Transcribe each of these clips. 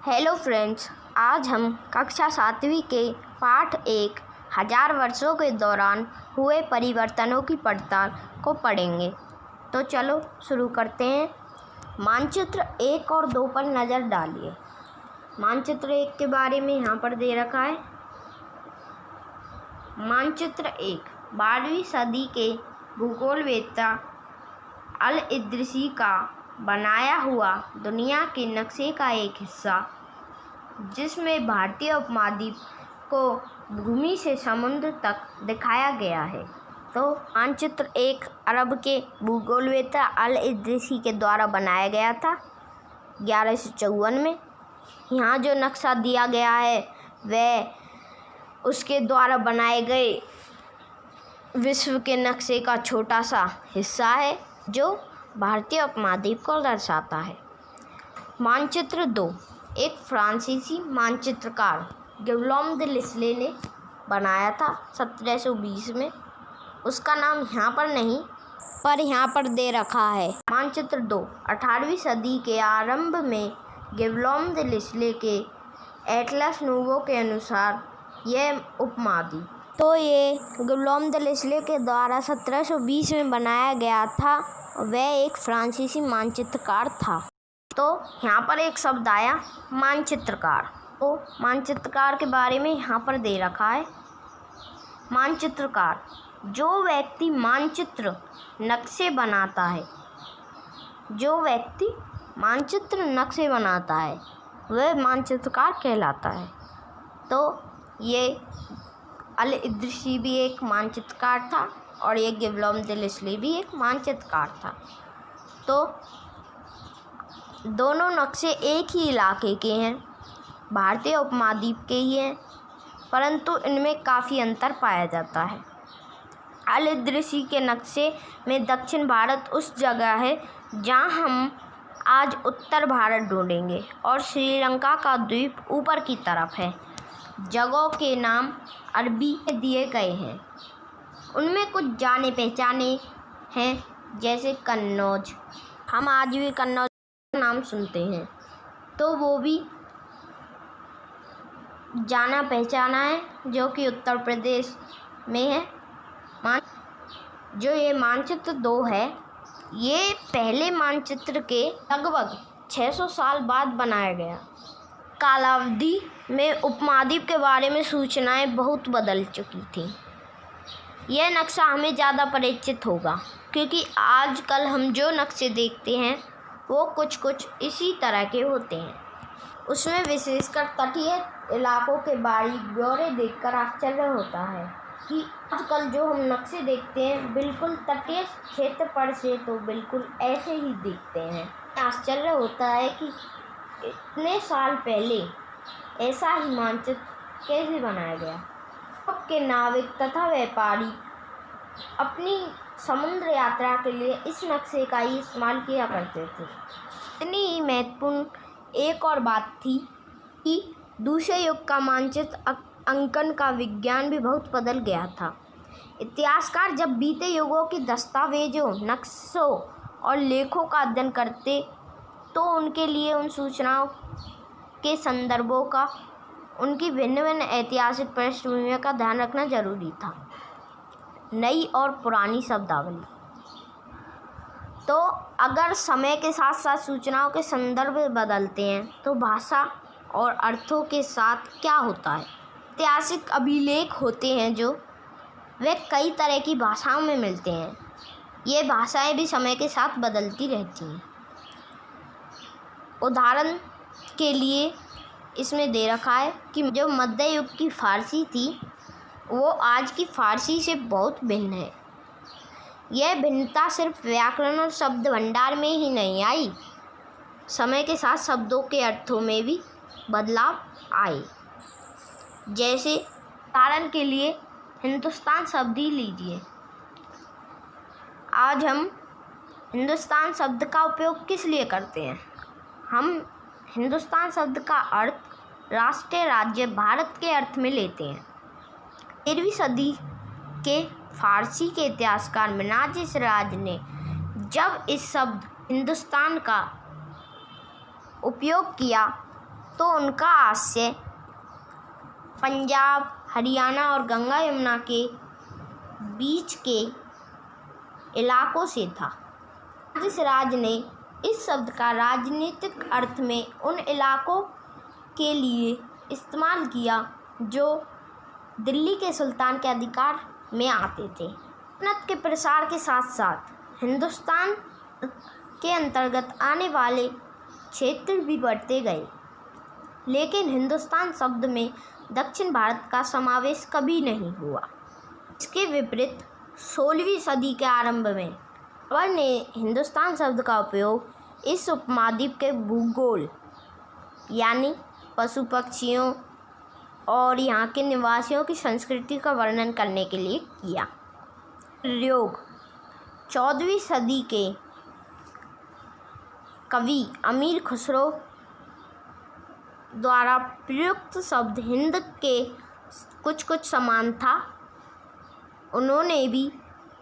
Hello friends, आज हम कक्षा 7वीं के पाठ 1000 वर्षों के दौरान हुए परिवर्तनों की पड़ताल को पढ़ेंगे। तो चलो शुरू करते हैं। मानचित्र 1 और 2 पर नज़र डालिए। मानचित्र 1 के बारे में यहाँ पर दे रखा है। मानचित्र 1 12वीं सदी के भूगोलवेत्ता अल इद्रिसी का बनाया हुआ दुनिया के नक्शे का एक हिस्सा, जिसमें भारतीय उपमहाद्वीप को भूमि से समुद्र तक दिखाया गया है। तो मानचित्र 1 अरब के भूगोलवेत्ता अल इद्रिसी के द्वारा बनाया गया था 1154 में। यहाँ जो नक्शा दिया गया है वह उसके द्वारा बनाए गए विश्व के नक्शे का छोटा सा हिस्सा है जो भारतीय उपमहाद्वीप को दर्शाता है। मानचित्र 2 एक फ्रांसीसी मानचित्रकार गिलॉम दे लिस्ले ने बनाया था 1720 में। उसका नाम यहाँ पर नहीं पर यहाँ पर दे रखा है। मानचित्र 2 18वीं सदी के आरंभ में गिलॉम दे लिस्ले के एटलस नूवो के अनुसार यह उपमहाद्वीप, तो ये गिलॉम दे लिस्ले के द्वारा 1720 में बनाया गया था। वह एक फ्रांसीसी मानचित्रकार था। तो यहाँ पर एक शब्द आया मानचित्रकार। तो मानचित्रकार के बारे में यहाँ पर दे रखा है। मानचित्रकार जो व्यक्ति मानचित्र नक्शे बनाता है, जो व्यक्ति मानचित्र नक्शे बनाता है वह मानचित्रकार कहलाता है। तो ये अल इद्रिसी भी एक मानचित्रकार था और ये गिलॉम दे लिस्ले भी एक मानचित्रकार था। तो दोनों नक्शे एक ही इलाके के हैं, भारतीय उपमहाद्वीप के ही हैं, परंतु इनमें काफ़ी अंतर पाया जाता है। अल इद्रिसी के नक्शे में दक्षिण भारत उस जगह है जहां हम आज उत्तर भारत ढूंढेंगे और श्रीलंका का द्वीप ऊपर की तरफ है। जगहों के नाम अरबी में दिए गए हैं। उनमें कुछ जाने पहचाने हैं, जैसे कन्नौज। हम आज भी कन्नौज का नाम सुनते हैं, तो वो भी जाना पहचाना है, जो कि उत्तर प्रदेश में है। जो ये मानचित्र 2 है, ये पहले मानचित्र के लगभग 600 साल बाद बनाया गया। कालावधि में उपमहाद्वीप के बारे में सूचनाएं बहुत बदल चुकी थीं। यह नक्शा हमें ज़्यादा परिचित होगा, क्योंकि आजकल हम जो नक्शे देखते हैं वो कुछ इसी तरह के होते हैं। उसमें विशेषकर तटीय इलाकों के बारीक ब्यौरे देखकर आश्चर्य होता है कि आजकल जो हम नक्शे देखते हैं बिल्कुल तटीय क्षेत्र पर से तो बिल्कुल ऐसे ही दिखते हैं। आश्चर्य होता है कि इतने साल पहले ऐसा ही मानचित्र कैसे बनाया गया। अब के नाविक तथा व्यापारी अपनी समुद्र यात्रा के लिए इस नक्शे का ही इस्तेमाल किया करते थे। इतनी ही महत्वपूर्ण एक और बात थी कि दूसरे युग का मानचित्र अंकन का विज्ञान भी बहुत बदल गया था। इतिहासकार जब बीते युगों के दस्तावेजों, नक्शों और लेखों का अध्ययन करते तो उनके लिए उन सूचनाओं के संदर्भों का, उनकी भिन्न भिन्न ऐतिहासिक पृष्ठभूमि का ध्यान रखना जरूरी था। नई और पुरानी शब्दावली। तो अगर समय के साथ साथ सूचनाओं के संदर्भ बदलते हैं तो भाषा और अर्थों के साथ क्या होता है। ऐतिहासिक अभिलेख होते हैं जो वे कई तरह की भाषाओं में मिलते हैं। ये भाषाएं भी समय के साथ बदलती रहती हैं। उदाहरण के लिए इसमें दे रखा है कि जो मध्य युग की फ़ारसी थी वो आज की फ़ारसी से बहुत भिन्न है। यह भिन्नता सिर्फ व्याकरण और शब्द भंडार में ही नहीं आई, समय के साथ शब्दों के अर्थों में भी बदलाव आए। जैसे उदाहरण के लिए हिंदुस्तान शब्द ही लीजिए। आज हम हिंदुस्तान शब्द का उपयोग किस लिए करते हैं। हम हिंदुस्तान शब्द का अर्थ राष्ट्रीय राज्य भारत के अर्थ में लेते हैं। 13वीं सदी के फारसी के इतिहासकार मिनाज सिराज ने जब इस शब्द हिंदुस्तान का उपयोग किया तो उनका आशय पंजाब, हरियाणा और गंगा यमुना के बीच के इलाकों से था। जिस राज ने इस शब्द का राजनीतिक अर्थ में उन इलाकों के लिए इस्तेमाल किया जो दिल्ली के सुल्तान के अधिकार में आते थे। सल्तनत के प्रसार के साथ साथ हिंदुस्तान के अंतर्गत आने वाले क्षेत्र भी बढ़ते गए, लेकिन हिंदुस्तान शब्द में दक्षिण भारत का समावेश कभी नहीं हुआ। इसके विपरीत 16वीं सदी के आरंभ में बाबर ने हिंदुस्तान शब्द का उपयोग इस उपमहाद्वीप के भूगोल यानी पशु पक्षियों और यहाँ के निवासियों की संस्कृति का वर्णन करने के लिए किया। प्रयोग 14वीं सदी के कवि अमीर खुसरो द्वारा प्रयुक्त शब्द हिंद के कुछ समान था। उन्होंने भी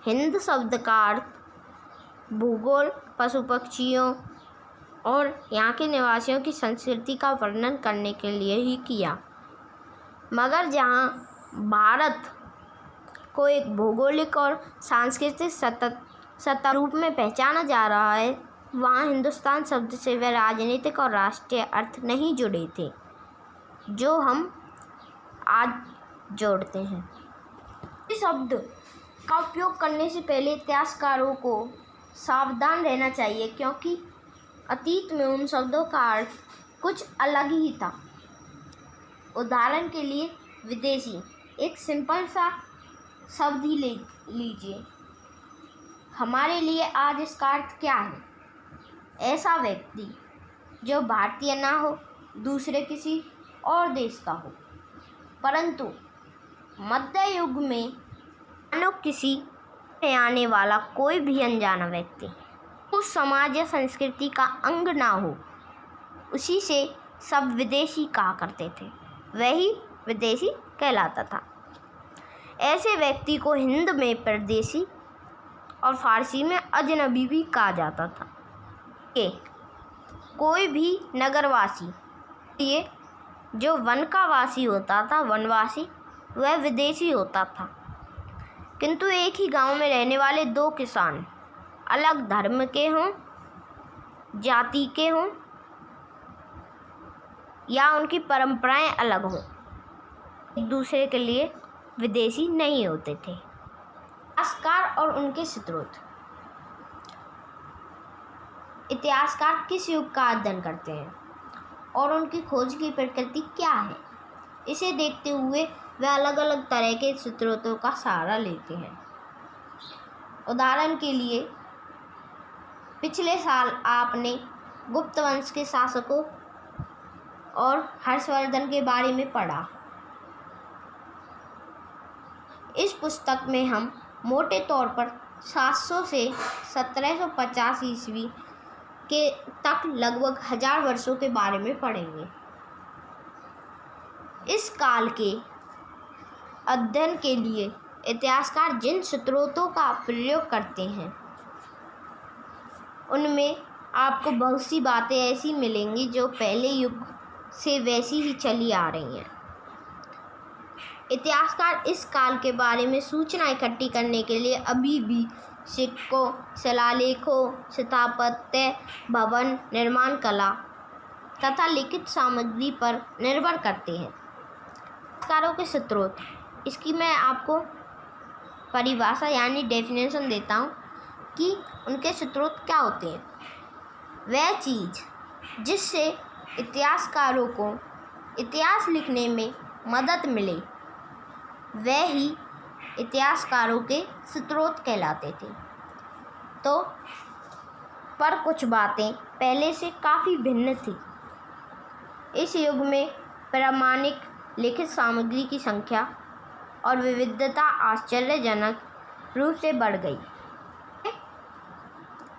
हिंद शब्द का अर्थ भूगोल, पशु पक्षियों और यहाँ के निवासियों की संस्कृति का वर्णन करने के लिए ही किया। मगर जहाँ भारत को एक भौगोलिक और सांस्कृतिक सत्ता रूप में पहचाना जा रहा है, वहाँ हिंदुस्तान शब्द से वे राजनीतिक और राष्ट्रीय अर्थ नहीं जुड़े थे जो हम आज जोड़ते हैं। इस शब्द का उपयोग करने से पहले इतिहासकारों को सावधान रहना चाहिए, क्योंकि अतीत में उन शब्दों का अर्थ कुछ अलग ही था। उदाहरण के लिए विदेशी एक सिंपल सा शब्द ही ले लीजिए। हमारे लिए आज इसका अर्थ क्या है? ऐसा व्यक्ति जो भारतीय ना हो, दूसरे किसी और देश का हो। परंतु मध्य युग में मानो किसी में आने वाला कोई भी अनजाना व्यक्ति उस समाज या संस्कृति का अंग ना हो, उसी से सब विदेशी कहा करते थे, वही विदेशी कहलाता था। ऐसे व्यक्ति को हिंद में परदेशी और फारसी में अजनबी भी कहा जाता था। कोई भी नगरवासी, ये जो वन का वासी होता था, वनवासी, वह विदेशी होता था। किंतु एक ही गांव में रहने वाले दो किसान अलग धर्म के हों, जाति के हों या उनकी परंपराएं अलग हों, एक दूसरे के लिए विदेशी नहीं होते थे। इतिहासकार और उनके स्रोत। इतिहासकार किस युग का अध्ययन करते हैं और उनकी खोज की प्रकृति क्या है, इसे देखते हुए वे अलग अलग तरह के स्रोतों का सहारा लेते हैं। उदाहरण के लिए पिछले साल आपने गुप्त वंश के शासकों और हर्षवर्धन के बारे में पढ़ा। इस पुस्तक में हम मोटे तौर पर 700 से 1750 ईस्वी के तक लगभग 1000 वर्षों के बारे में पढ़ेंगे। इस काल के अध्ययन के लिए इतिहासकार जिन स्रोतों का प्रयोग करते हैं, उनमें आपको बहुत सी बातें ऐसी मिलेंगी जो पहले युग से वैसी ही चली आ रही हैं। इतिहासकार इस काल के बारे में सूचना इकट्ठी करने के लिए अभी भी सिक्कों, शिलालेखों, स्थापत्य, भवन निर्माण कला तथा लिखित सामग्री पर निर्भर करते हैं। इतिहासकारों के स्रोत, इसकी मैं आपको परिभाषा यानी डेफिनेशन देता हूँ कि उनके स्रोत क्या होते हैं। वह चीज़ जिससे इतिहासकारों को इतिहास लिखने में मदद मिले, वह ही इतिहासकारों के स्रोत कहलाते थे। तो पर कुछ बातें पहले से काफ़ी भिन्न थी। इस युग में प्रामाणिक लिखित सामग्री की संख्या और विविधता आश्चर्यजनक रूप से बढ़ गई।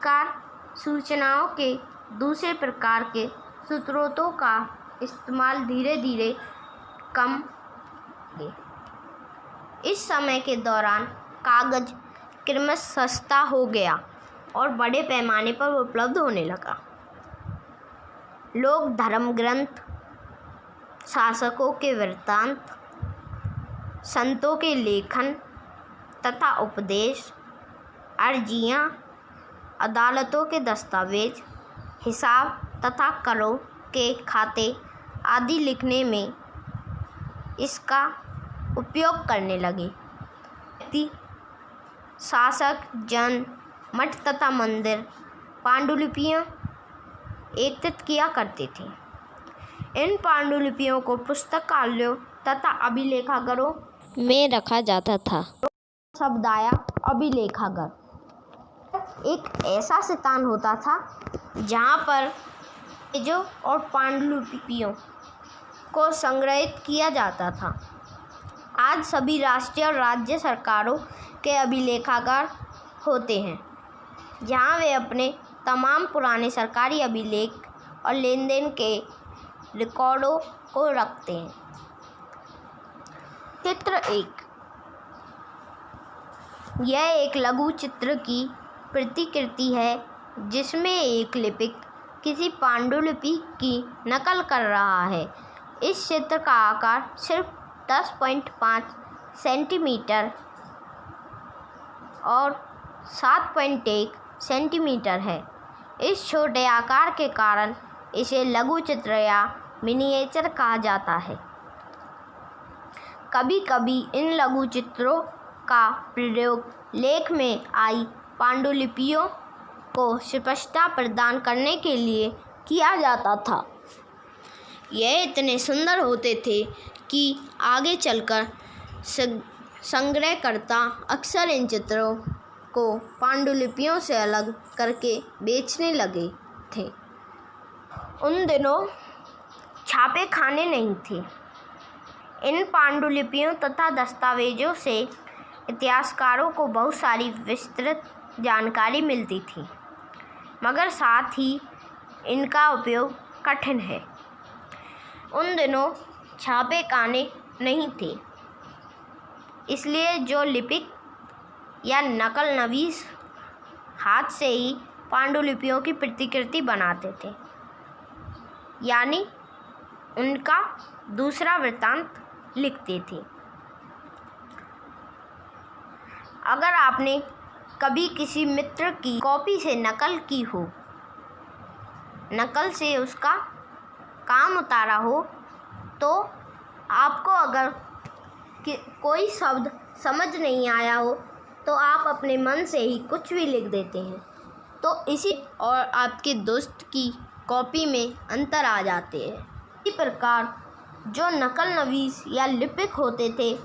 कार सूचनाओं के दूसरे प्रकार के स्रोतों का इस्तेमाल धीरे धीरे कम हो। इस समय के दौरान कागज़ क्रमशः सस्ता हो गया और बड़े पैमाने पर उपलब्ध होने लगा। लोग धर्म ग्रंथ, शासकों के वृत्तांत, संतों के लेखन तथा उपदेश, अर्जियां, अदालतों के दस्तावेज, हिसाब तथा करों के खाते आदि लिखने में इसका उपयोग करने लगे। व्यक्ति, शासक, जन, मठ तथा मंदिर पांडुलिपियां एकत्रित किया करते थे। इन पांडुलिपियों को पुस्तकालयों तथा अभिलेखागारों में रखा जाता था। शब्दाया अभिलेखागार एक ऐसा स्थान होता था जहाँ पर पेजों और पांडुलिपियों को संग्रहित किया जाता था। आज सभी राष्ट्रीय और राज्य सरकारों के अभिलेखागार होते हैं, जहाँ वे अपने तमाम पुराने सरकारी अभिलेख और लेन देन के रिकॉर्डों को रखते हैं। चित्र 1। यह एक लघु चित्र की प्रतिकृति है जिसमें एक लिपिक किसी पांडुलिपि की नकल कर रहा है। इस चित्र का आकार सिर्फ 10.5 सेंटीमीटर और 7.1 सेंटीमीटर है। इस छोटे आकार के कारण इसे लघु चित्र या मिनिएचर कहा जाता है। कभी कभी इन लघु चित्रों का प्रयोग लेख में आई पांडुलिपियों को स्पष्टता प्रदान करने के लिए किया जाता था। यह इतने सुंदर होते थे कि आगे चलकर संग्रहकर्ता अक्सर इन चित्रों को पांडुलिपियों से अलग करके बेचने लगे थे। उन दिनों छापे खाने नहीं थे। इन पांडुलिपियों तथा दस्तावेजों से इतिहासकारों को बहुत सारी विस्तृत जानकारी मिलती थी, मगर साथ ही इनका उपयोग कठिन है। उन दिनों छापे खाने नहीं थे, इसलिए जो लिपिक या नकल नवीस हाथ से ही पांडुलिपियों की प्रतिकृति बनाते थे, यानी उनका दूसरा वृत्तांत लिखते थे। अगर आपने कभी किसी मित्र की कॉपी से नकल की हो, नकल से उसका काम उतारा हो, तो आपको अगर कोई शब्द समझ नहीं आया हो तो आप अपने मन से ही कुछ भी लिख देते हैं, तो इसी और आपके दोस्त की कॉपी में अंतर आ जाते हैं। इसी प्रकार जो नकल नवीस या लिपिक होते थे,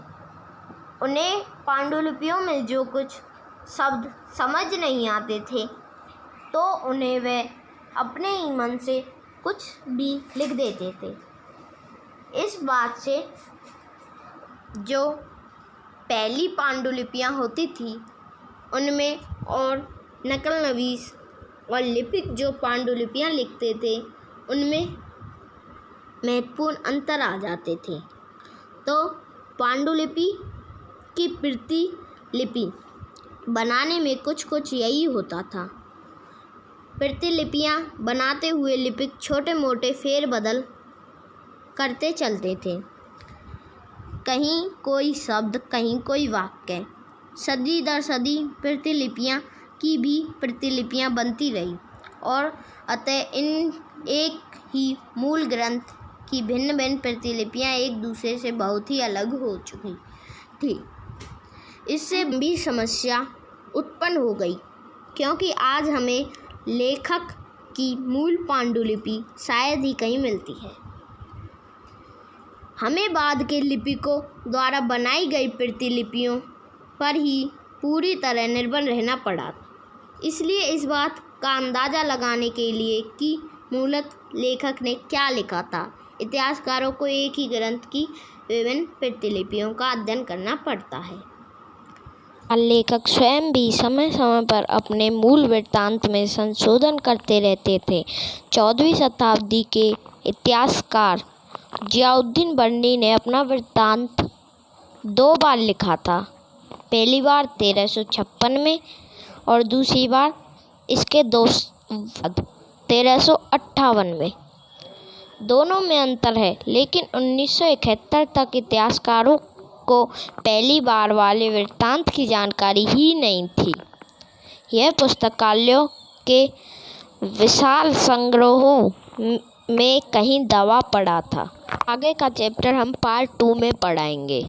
उन्हें पांडुलिपियों में जो कुछ शब्द समझ नहीं आते थे, तो उन्हें वे अपने ही मन से कुछ भी लिख देते थे। इस बात से जो पहली पांडुलिपियाँ होती थी, उनमें और नकल नवीस और लिपिक जो पांडुलिपियाँ लिखते थे, उनमें महत्वपूर्ण अंतर आ जाते थे। तो पांडुलिपि की प्रतिलिपि बनाने में कुछ यही होता था। प्रतिलिपियाँ बनाते हुए लिपिक छोटे मोटे फेरबदल करते चलते थे, कहीं कोई शब्द, कहीं कोई वाक्य। सदी दर सदी प्रतिलिपियाँ की भी प्रतिलिपियाँ बनती रही और अतः इन एक ही मूल ग्रंथ की भिन्न भिन्न प्रतिलिपियाँ एक दूसरे से बहुत ही अलग हो चुकी थी। इससे भी समस्या उत्पन्न हो गई, क्योंकि आज हमें लेखक की मूल पांडुलिपि शायद ही कहीं मिलती है। हमें बाद के लिपिकों द्वारा बनाई गई प्रतिलिपियों पर ही पूरी तरह निर्भर रहना पड़ा। इसलिए इस बात का अंदाज़ा लगाने के लिए कि मूलतः लेखक ने क्या लिखा था, इतिहासकारों को एक ही ग्रंथ की विभिन्न प्रतिलिपियों का अध्ययन करना पड़ता है। लेखक स्वयं भी समय समय पर अपने मूल वृत्तांत में संशोधन करते रहते थे। 14वीं शताब्दी के इतिहासकार जियाउद्दीन बर्नी ने अपना वृत्तांत 2 बार लिखा था। पहली बार 1356 में और दूसरी बार इसके 1358 में। दोनों में अंतर है, लेकिन 1971 तक इतिहासकारों को पहली बार वाले वृत्तांत की जानकारी ही नहीं थी। यह पुस्तकालयों के विशाल संग्रहों में कहीं दबा पड़ा था। आगे का चैप्टर हम पार्ट 2 में पढ़ाएंगे।